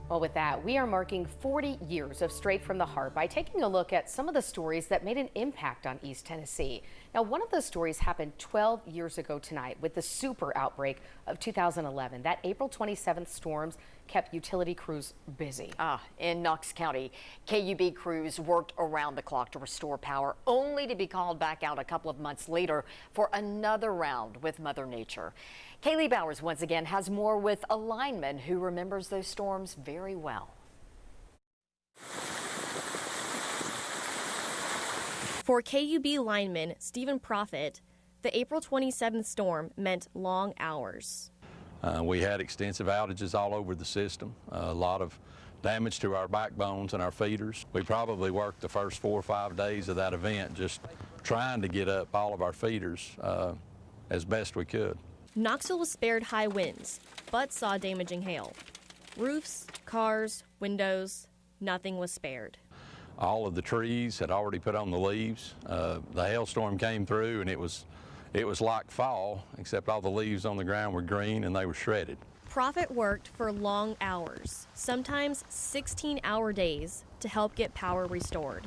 Well, with that, we are marking 40 years of Straight from the Heart by taking a look at some of the stories that made an impact on East Tennessee. Now, one of those stories happened 12 years ago tonight with the super outbreak of 2011. That April 27th storms kept utility crews busy. In Knox County, KUB crews worked around the clock to restore power, only to be called back out a couple of months later for another round with Mother Nature. Kaylee Bowers once again has more with a lineman who remembers those storms very well. For KUB lineman Stephen Profit, the April 27th storm meant long hours. We had extensive outages all over the system, a lot of damage to our backbones and our feeders. We probably worked the first 4 or 5 days of that event just trying to get up all of our feeders as best we could. Knoxville was spared high winds, but saw damaging hail. Roofs, cars, windows, nothing was spared. All of the trees had already put on the leaves. The hailstorm came through and it was like fall, except all the leaves on the ground were green and they were shredded. Profit worked for long hours, sometimes 16-hour days, to help get power restored.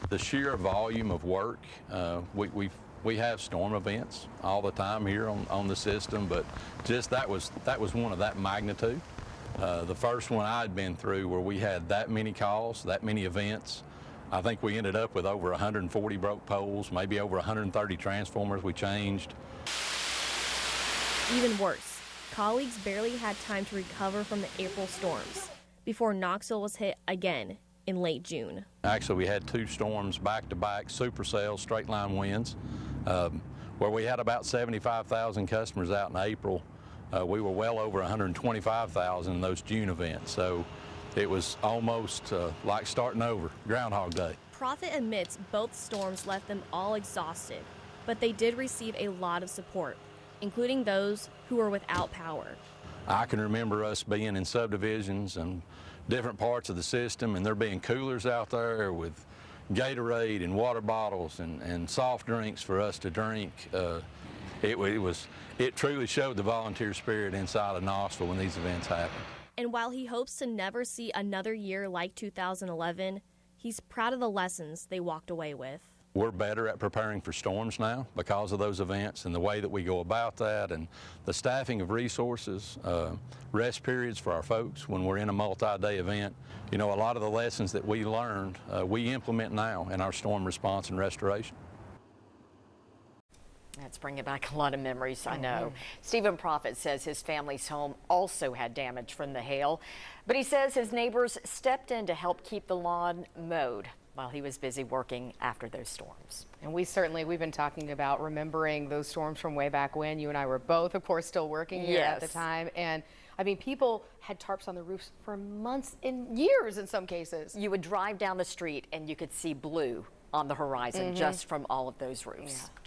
The sheer volume of work, we have storm events all the time here on the system, but just that was one of that magnitude. The first one I'd been through where we had that many calls, that many events. I think we ended up with over 140 broke poles, maybe over 130 transformers we changed. Even worse, colleagues barely had time to recover from the April storms before Knoxville was hit again in late June. Actually, we had 2 storms back-to-back, supercell, straight line winds, where we had about 75,000 customers out in April. We were well over 125,000 in those June events. So it was almost like starting over, Groundhog Day. Profit admits both storms left them all exhausted, but they did receive a lot of support, including those who were without power. I can remember us being in subdivisions and different parts of the system, and there being coolers out there with Gatorade and water bottles and soft drinks for us to drink. It truly showed the volunteer spirit inside of Knoxville when these events happen. And while he hopes to never see another year like 2011, he's proud of the lessons they walked away with. We're better at preparing for storms now because of those events and the way that we go about that and the staffing of resources, rest periods for our folks when we're in a multi-day event. You know, a lot of the lessons that we learned, we implement now in our storm response and restoration. That's bringing back a lot of memories, I know. Stephen Profit says his family's home also had damage from the hail, but he says his neighbors stepped in to help keep the lawn mowed while he was busy working after those storms. And we've been talking about remembering those storms from way back when. You and I were both, of course, still working here at the time. And I mean, people had tarps on the roofs for months and years in some cases. You would drive down the street and you could see blue on the horizon just from all of those roofs. Yeah.